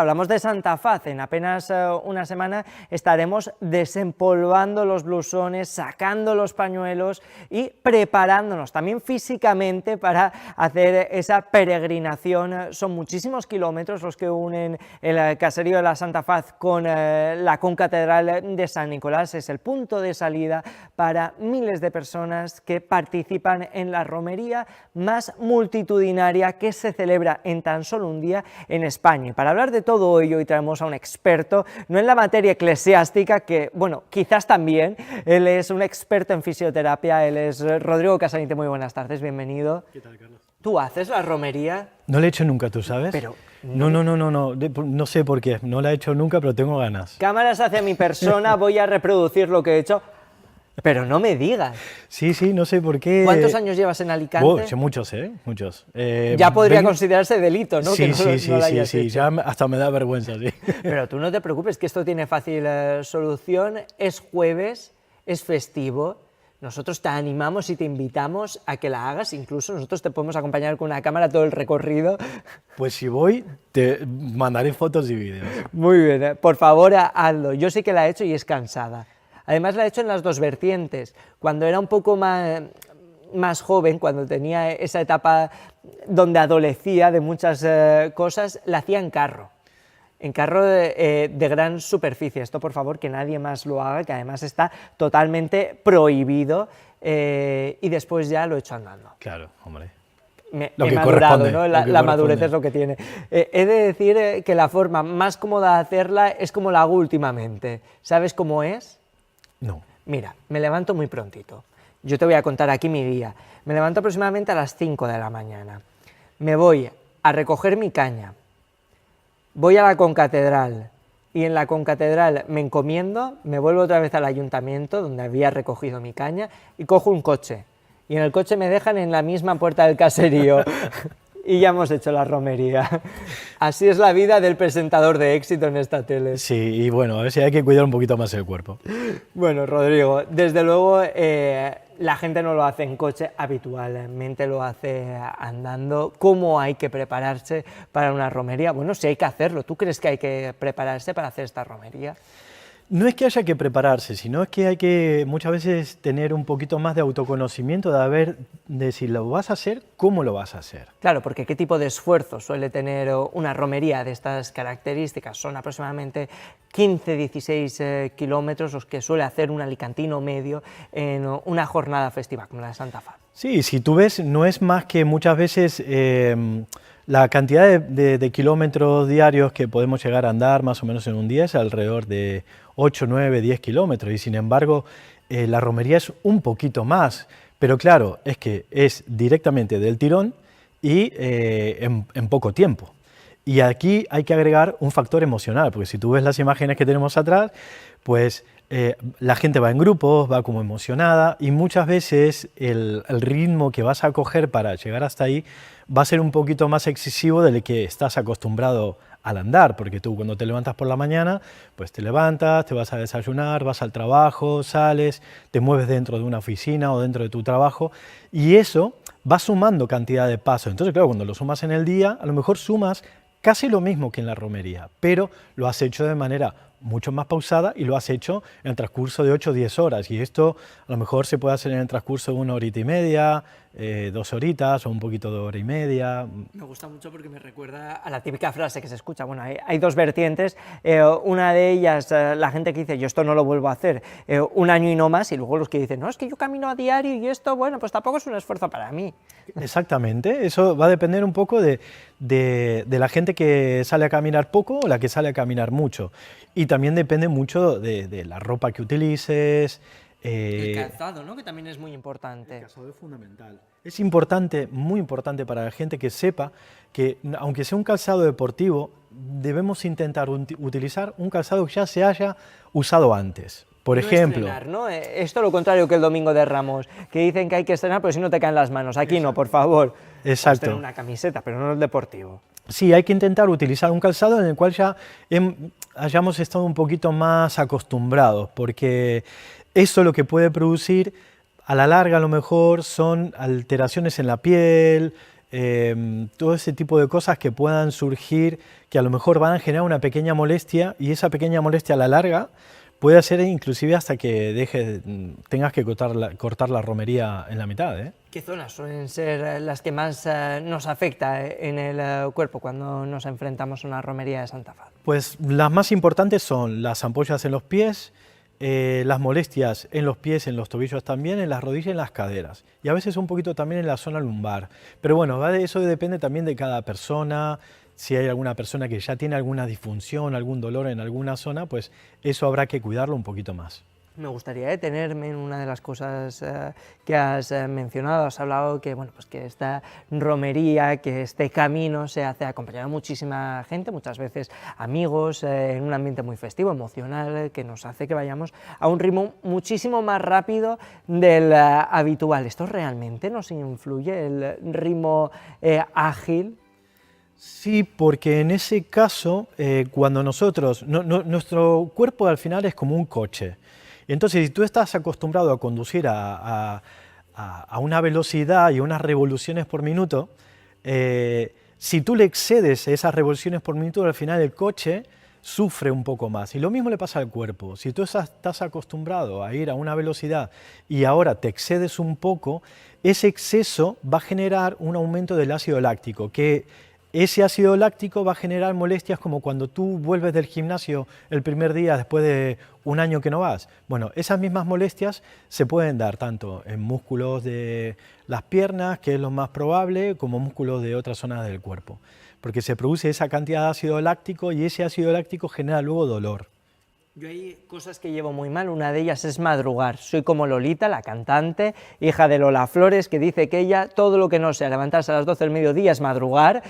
Hablamos de Santa Faz, en apenas una semana estaremos desempolvando los blusones, sacando los pañuelos y preparándonos también físicamente para hacer esa peregrinación. Son muchísimos kilómetros los que unen el caserío de la Santa Faz con la concatedral de San Nicolás. Es el punto de salida para miles de personas que participan en la romería más multitudinaria que se celebra en tan solo un día en España. Y para hablar de todo ello, hoy traemos a un experto, no en la materia eclesiástica, que, bueno, quizás también, él es un experto en fisioterapia, él es Rodrigo Casanite. Muy buenas tardes, bienvenido. ¿Qué tal, Carlos? ¿Tú haces la romería? No la he hecho nunca, ¿tú sabes? Pero... No sé por qué, no la he hecho nunca, pero tengo ganas. Cámaras hacia mi persona, voy a reproducir lo que he hecho, pero no me digas. Sí, no sé por qué. ¿Cuántos años llevas en Alicante? Muchos, muchos. Ya podría considerarse delito, ¿no? Sí, Sí, ya hasta me da vergüenza, sí. Pero tú no te preocupes, que esto tiene fácil solución. Es jueves, es festivo. Nosotros te animamos y te invitamos a que la hagas, incluso nosotros te podemos acompañar con una cámara todo el recorrido. Pues si voy, te mandaré fotos y vídeos. Muy bien, por favor, hazlo. Yo sí que la he hecho y es cansada. Además la he hecho en las dos vertientes. Cuando era un poco más joven, cuando tenía esa etapa donde adolecía de muchas cosas, la hacía en carro de gran superficie. Esto, por favor, que nadie más lo haga, que además está totalmente prohibido, y después ya lo he hecho andando. Claro, hombre. He madurado, ¿no? La madurez es lo que tiene. He de decir que la forma más cómoda de hacerla es como la hago últimamente. ¿Sabes cómo es? No. Mira, me levanto muy prontito. Yo te voy a contar aquí mi día. Me levanto aproximadamente a las 5 de la mañana. Me voy a recoger mi caña. Voy a la concatedral y en la concatedral me encomiendo, me vuelvo otra vez al ayuntamiento donde había recogido mi caña y cojo un coche. Y en el coche me dejan en la misma puerta del caserío. Y ya hemos hecho la romería. Así es la vida del presentador de éxito en esta tele. Sí, y bueno, a ver si hay que cuidar un poquito más el cuerpo. Bueno, Rodrigo, desde luego la gente no lo hace en coche, habitualmente lo hace andando. ¿Cómo hay que prepararse para una romería? Bueno, si hay que hacerlo. ¿Tú crees que hay que prepararse para hacer esta romería? No es que haya que prepararse, sino es que hay que muchas veces tener un poquito más de autoconocimiento de si lo vas a hacer, cómo lo vas a hacer. Claro, porque ¿qué tipo de esfuerzo suele tener una romería de estas características? Son aproximadamente 15-16 kilómetros los que suele hacer un alicantino medio en una jornada festiva como la de Santa Faz. Sí, si tú ves, no es más que muchas veces la cantidad de kilómetros diarios que podemos llegar a andar más o menos en un día es alrededor de 8, 9, 10 kilómetros y sin embargo la romería es un poquito más, pero claro, es que es directamente del tirón y en poco tiempo. Y aquí hay que agregar un factor emocional, porque si tú ves las imágenes que tenemos atrás, pues la gente va en grupos, va como emocionada y muchas veces el ritmo que vas a coger para llegar hasta ahí va a ser un poquito más excesivo del que estás acostumbrado al andar, porque tú cuando te levantas por la mañana, pues te levantas, te vas a desayunar, vas al trabajo, sales, te mueves dentro de una oficina o dentro de tu trabajo y eso va sumando cantidad de pasos. Entonces, claro, cuando lo sumas en el día, a lo mejor sumas casi lo mismo que en la romería, pero lo has hecho de manera mucho más pausada y lo has hecho en el transcurso de 8 o 10 horas y esto a lo mejor se puede hacer en el transcurso de 1 horita y media, 2 horitas o un poquito de hora y media. Me gusta mucho porque me recuerda a la típica frase que se escucha. Bueno, hay dos vertientes, una de ellas la gente que dice yo esto no lo vuelvo a hacer 1 año y no más, y luego los que dicen no, es que yo camino a diario y esto, bueno, pues tampoco es un esfuerzo para mí. Exactamente, eso va a depender un poco de la gente que sale a caminar poco o la que sale a caminar mucho y también depende mucho de la ropa que utilices. El calzado, ¿no? Que también es muy importante. El calzado es fundamental. Es importante, muy importante para la gente que sepa que, aunque sea un calzado deportivo, debemos intentar utilizar un calzado que ya se haya usado antes. Por ejemplo... Estrenar, ¿no? Esto lo contrario que el Domingo de Ramos, que dicen que hay que estrenar, pero si no te caen las manos. Aquí no, por favor. Exacto. Tener una camiseta, pero no el deportivo. Sí, hay que intentar utilizar un calzado en el cual ya hayamos estado un poquito más acostumbrados, porque eso lo que puede producir, a la larga a lo mejor, son alteraciones en la piel, todo ese tipo de cosas que puedan surgir, que a lo mejor van a generar una pequeña molestia y esa pequeña molestia a la larga puede hacer inclusive hasta que tengas que cortar la romería en la mitad, ¿eh? ¿Qué zonas suelen ser las que más nos afecta en el cuerpo cuando nos enfrentamos a una romería de Santa Faz? Pues las más importantes son las ampollas en los pies, las molestias en los pies, en los tobillos también, en las rodillas y en las caderas. Y a veces un poquito también en la zona lumbar. Pero bueno, eso depende también de cada persona. Si hay alguna persona que ya tiene alguna disfunción, algún dolor en alguna zona, pues eso habrá que cuidarlo un poquito más. Me gustaría detenerme en una de las cosas que has mencionado. Has hablado que, bueno, pues que esta romería, que este camino se hace acompañado de muchísima gente, muchas veces amigos, en un ambiente muy festivo, emocional, que nos hace que vayamos a un ritmo muchísimo más rápido del habitual. ¿Esto realmente nos influye, el ritmo ágil? Sí, porque en ese caso, cuando nuestro cuerpo al final es como un coche. Entonces, si tú estás acostumbrado a conducir a una velocidad y unas revoluciones por minuto, si tú le excedes esas revoluciones por minuto, al final el coche sufre un poco más. Y lo mismo le pasa al cuerpo. Si tú estás acostumbrado a ir a una velocidad y ahora te excedes un poco, ese exceso va a generar un aumento del ácido láctico, que ese ácido láctico va a generar molestias como cuando tú vuelves del gimnasio el primer día después de un año que no vas. Bueno, esas mismas molestias se pueden dar tanto en músculos de las piernas, que es lo más probable, como músculos de otras zonas del cuerpo. Porque se produce esa cantidad de ácido láctico y ese ácido láctico genera luego dolor. Yo hay cosas que llevo muy mal, una de ellas es madrugar. Soy como Lolita, la cantante, hija de Lola Flores, que dice que ella todo lo que no sea levantarse a las 12 del mediodía es madrugar.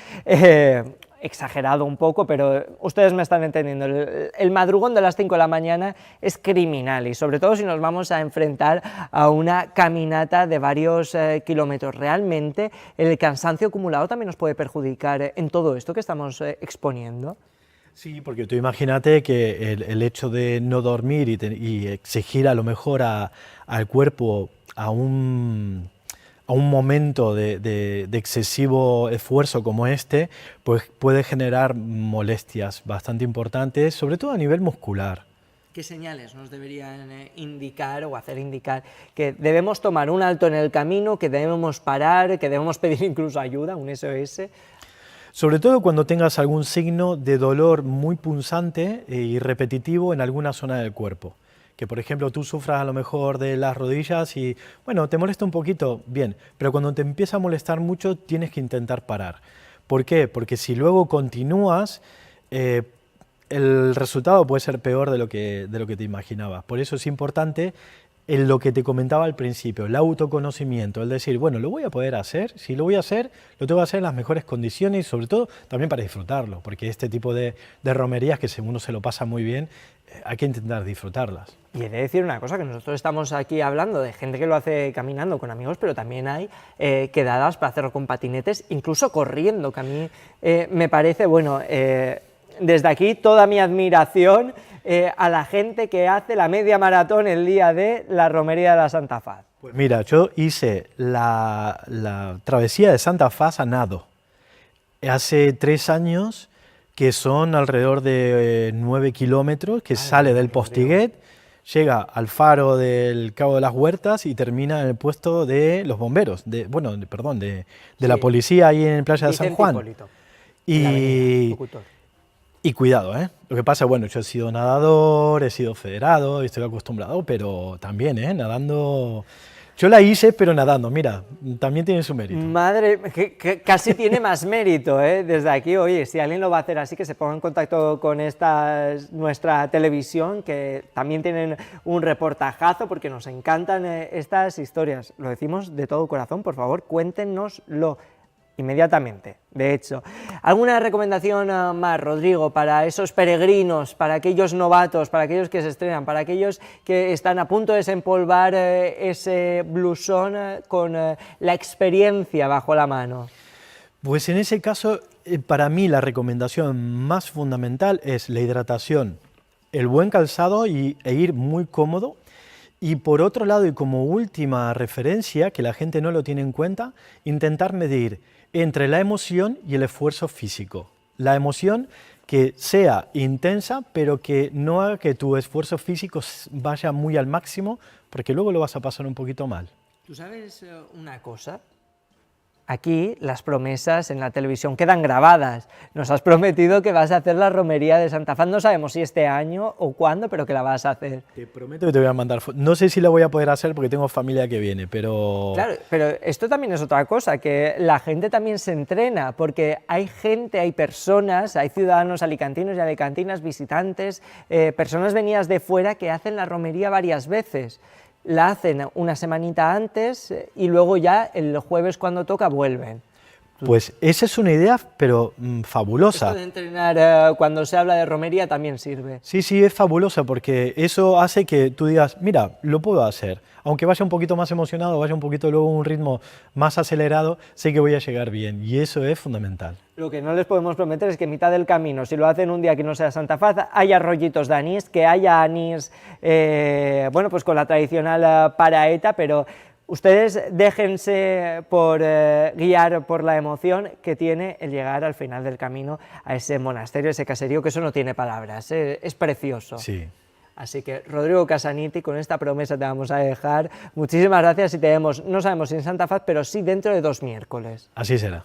Exagerado un poco, pero ustedes me están entendiendo. El madrugón de las 5 de la mañana es criminal, y sobre todo si nos vamos a enfrentar a una caminata de varios kilómetros. Realmente el cansancio acumulado también nos puede perjudicar en todo esto que estamos exponiendo. Sí, porque tú imagínate que el hecho de no dormir y exigir a lo mejor al cuerpo a un momento de excesivo esfuerzo como este, pues puede generar molestias bastante importantes, sobre todo a nivel muscular. ¿Qué señales nos deberían indicar o hacer indicar que debemos tomar un alto en el camino, que debemos parar, que debemos pedir incluso ayuda, un SOS? Sobre todo cuando tengas algún signo de dolor muy punzante y repetitivo en alguna zona del cuerpo. Que por ejemplo tú sufras a lo mejor de las rodillas y bueno, te molesta un poquito, bien, pero cuando te empieza a molestar mucho tienes que intentar parar. ¿Por qué? Porque si luego continúas, el resultado puede ser peor de lo que te imaginabas. Por eso es importante en lo que te comentaba al principio, el autoconocimiento, el decir, bueno, lo voy a poder hacer, si lo voy a hacer, lo tengo que hacer en las mejores condiciones y sobre todo también para disfrutarlo, porque este tipo de romerías que si uno se lo pasa muy bien, hay que intentar disfrutarlas. Y he de decir una cosa, que nosotros estamos aquí hablando de gente que lo hace caminando con amigos, pero también hay quedadas para hacerlo con patinetes, incluso corriendo, que a mí me parece, bueno, desde aquí toda mi admiración a la gente que hace la media maratón el día de la romería de la Santa Faz. Pues mira, yo hice la travesía de Santa Faz a nado. Hace 3 años, que son alrededor de 9 kilómetros, que sale del Postiguet, llega al faro del Cabo de las Huertas y termina en el puesto de los bomberos, de la policía ahí en Playa de San Juan. Hipólito, Y cuidado, ¿eh? Lo que pasa, bueno, yo he sido nadador, he sido federado, estoy acostumbrado, pero también, nadando... Yo la hice, pero nadando, mira, también tiene su mérito. Madre, que casi tiene más mérito, ¿eh? Desde aquí, oye, si alguien lo va a hacer así, que se ponga en contacto con nuestra televisión, que también tienen un reportajazo, porque nos encantan estas historias. Lo decimos de todo corazón, por favor, cuéntenoslo inmediatamente. De hecho, ¿alguna recomendación más, Rodrigo, para esos peregrinos, para aquellos novatos, para aquellos que se estrenan, para aquellos que están a punto de desempolvar ese blusón con la experiencia bajo la mano? Pues en ese caso, para mí la recomendación más fundamental es la hidratación, el buen calzado e ir muy cómodo Y por otro lado, y como última referencia, que la gente no lo tiene en cuenta, intentar medir entre la emoción y el esfuerzo físico. La emoción que sea intensa, pero que no haga que tu esfuerzo físico vaya muy al máximo, porque luego lo vas a pasar un poquito mal. ¿Tú sabes una cosa? Aquí las promesas en la televisión quedan grabadas. Nos has prometido que vas a hacer la romería de Santa Faz. No sabemos si este año o cuándo, pero que la vas a hacer. Te prometo que te voy a mandar fotos. No sé si la voy a poder hacer porque tengo familia que viene, pero... Claro, pero esto también es otra cosa, que la gente también se entrena, porque hay gente, hay personas, hay ciudadanos alicantinos y alicantinas, visitantes, personas venidas de fuera que hacen la romería varias veces. La hacen una semanita antes y luego ya el jueves cuando toca vuelven. Pues esa es una idea, pero fabulosa. Esto de entrenar cuando se habla de romería también sirve. Sí, sí, es fabulosa porque eso hace que tú digas, mira, lo puedo hacer. Aunque vaya un poquito más emocionado, vaya un poquito luego a un ritmo más acelerado, sé que voy a llegar bien y eso es fundamental. Lo que no les podemos prometer es que en mitad del camino, si lo hacen un día que no sea Santa Faz, haya rollitos de anís, que haya anís, bueno, pues con la tradicional paraeta, pero ustedes déjense guiar por la emoción que tiene el llegar al final del camino a ese monasterio, ese caserío, que eso no tiene palabras, es precioso. Sí. Así que, Rodrigo Casaniti, con esta promesa te vamos a dejar. Muchísimas gracias y te vemos, no sabemos si en Santa Faz, pero sí dentro de 2 miércoles. Así será.